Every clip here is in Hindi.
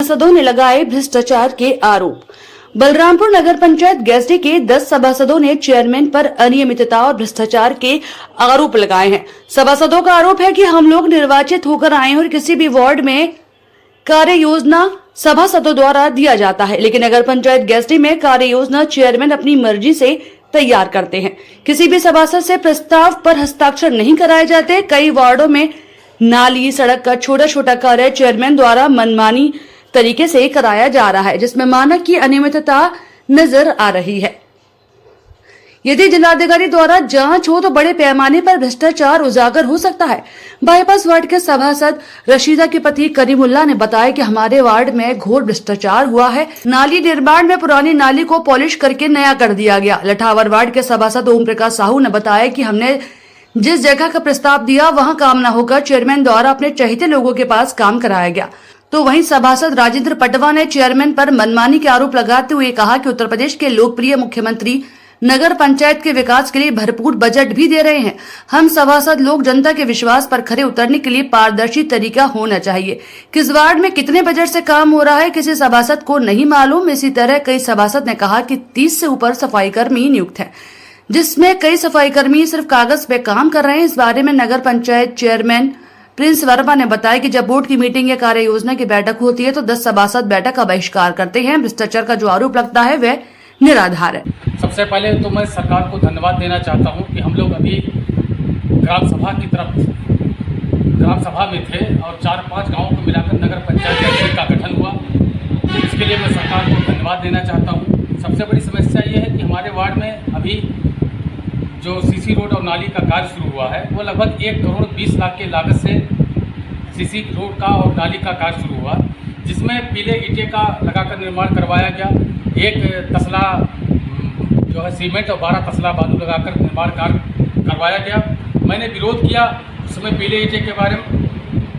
सभासदों ने लगाए भ्रष्टाचार के आरोप। बलरामपुर नगर पंचायत गैसडी के 10 सभासदों ने चेयरमैन पर अनियमितता और भ्रष्टाचार के आरोप लगाए हैं। सभासदों का आरोप है कि हम लोग निर्वाचित होकर आए हैं और किसी भी वार्ड में कार्य योजना सभासदों द्वारा दिया जाता है, लेकिन नगर पंचायत गैसडी में कार्य योजना चेयरमैन अपनी मर्जी से तैयार करते हैं। किसी भी सभासद से प्रस्ताव पर हस्ताक्षर नहीं कराए जाते। कई वार्डों में नाली, सड़क का छोटा छोटा कार्य चेयरमैन द्वारा मनमानी तरीके से कराया जा रहा है, जिसमें मानक की अनियमितता नजर आ रही है। यदि जिलाधिकारी द्वारा जांच हो तो बड़े पैमाने पर भ्रष्टाचार उजागर हो सकता है। बाईपास वार्ड के सभासद रशीदा के पति करीमुल्ला ने बताया कि हमारे वार्ड में घोर भ्रष्टाचार हुआ है। नाली निर्माण में पुरानी नाली को पॉलिश करके नया कर दिया गया। लठावर वार्ड के सभासद ओम प्रकाश साहू ने बताया कि हमने जिस जगह का प्रस्ताव दिया वहां काम न होकर चेयरमैन द्वारा अपने चहेते लोगों के पास काम कराया गया। तो वहीं सभासद राजेंद्र पटवा ने चेयरमैन पर मनमानी के आरोप लगाते हुए कहा कि उत्तर प्रदेश के लोकप्रिय मुख्यमंत्री नगर पंचायत के विकास के लिए भरपूर बजट भी दे रहे हैं। हम सभासद लोग जनता के विश्वास पर खरे उतरने के लिए पारदर्शी तरीका होना चाहिए। किस वार्ड में कितने बजट से काम हो रहा है किसी सभासद को नहीं मालूम। इसी तरह कई सभासद ने कहा कि 30 से ऊपर सफाई कर्मी नियुक्त हैं, जिसमें कई सफाई कर्मी सिर्फ कागज पे काम कर रहे हैं। इस बारे में नगर पंचायत चेयरमैन प्रिंस वर्मा ने बताया कि जब बोर्ड की मीटिंग या कार्य योजना की बैठक होती है तो 10 सभासद बैठक का बहिष्कार करते हैं। भ्रष्टाचार का जो आरोप लगता है वह निराधार है। सबसे पहले तो मैं सरकार को धन्यवाद देना चाहता हूं कि हम लोग अभी ग्राम सभा में थे और 4-5 गांवों को मिलाकर नगर पंचायत का गठन हुआ। इसके लिए मैं सरकार को धन्यवाद देना चाहता हूं। सबसे बड़ी समस्या ये है कि हमारे वार्ड में अभी जो सीसी रोड और नाली का कार्य शुरू हुआ है वो लगभग 1 करोड़ 20 लाख के लागत से सीसी रोड का और नाली का कार्य शुरू हुआ, जिसमें पीले ईंटे का लगाकर निर्माण करवाया गया। 1 तसला जो है सीमेंट और 12 तसला बालू लगाकर निर्माण कार्य करवाया गया। मैंने विरोध किया उस समय पीले ईंटे के बारे में।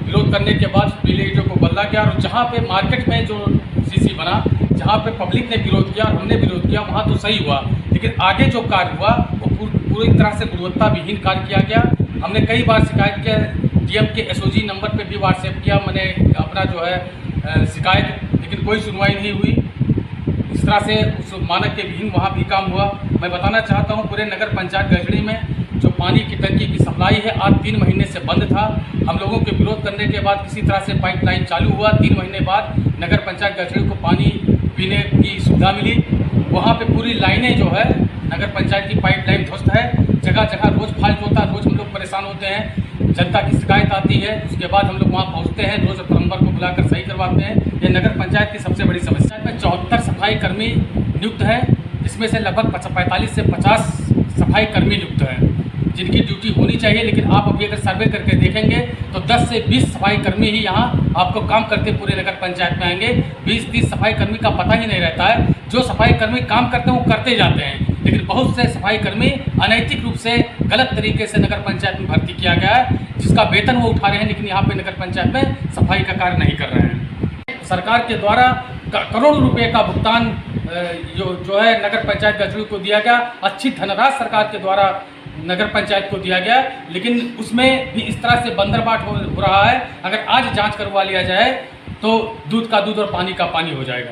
विरोध करने के बाद पीले ईंटों को बदला गया और जहाँ पे मार्केट में जो सीसी बना, जहाँ पे पब्लिक ने विरोध किया और हमने विरोध किया वहाँ तो सही हुआ, लेकिन आगे जो कार्य हुआ वो पूरी तरह से गुणवत्ता विहीन कार्य किया गया। हमने कई बार शिकायत किया, डीएम के एसओजी नंबर पे भी व्हाट्सएप किया मैंने अपना जो है शिकायत, लेकिन कोई सुनवाई नहीं हुई। इस तरह से उस मानक के विहीन वहाँ भी काम हुआ। मैं बताना चाहता हूँ पूरे नगर पंचायत गठड़ी में जो पानी की टंकी की सप्लाई है आज 3 महीने से बंद था। हम लोगों के विरोध करने के बाद किसी तरह से पाइपलाइन चालू हुआ। 3 महीने बाद नगर पंचायत गठड़ी को पानी पीने की सुविधा मिली। वहाँ पे पूरी लाइनें जो है नगर पंचायत की पाइपलाइन ध्वस्त है। जगह जगह रोज फाल्ट होता है, रोज हम लोग परेशान होते हैं। जनता की शिकायत आती है, उसके बाद हम लोग वहाँ पहुँचते हैं, रोज प्लम्बर को बुलाकर सही करवाते हैं। ये नगर पंचायत की सबसे बड़ी समस्या है। 74 सफाई कर्मी नियुक्त हैं, इसमें से लगभग 45 से 50 सफाई कर्मी नियुक्त हैं जिनकी ड्यूटी होनी चाहिए, लेकिन आप अभी अगर सर्वे करके देखेंगे तो 10 से 20 सफाई कर्मी ही यहाँ आपको काम करते पूरे नगर पंचायत में आएंगे। 20-30 सफाई कर्मी का पता ही नहीं रहता है। जो सफाई कर्मी काम करते हैं वो करते जाते हैं, लेकिन बहुत से सफाई कर्मी अनैतिक रूप से गलत तरीके से नगर पंचायत में भर्ती किया गया है, जिसका वेतन वो उठा रहे हैं, लेकिन यहाँ पे नगर पंचायत में सफाई का कार्य नहीं कर रहे हैं। सरकार के द्वारा करोड़ों रुपये का भुगतान जो है नगर पंचायत गठड़ी को दिया गया। अच्छी धनराशि सरकार के द्वारा नगर पंचायत को दिया गया, लेकिन उसमें भी इस तरह से बंदरबाट हो रहा है। अगर आज जांच करवा लिया जाए तो दूध का दूध और पानी का पानी हो जाएगा।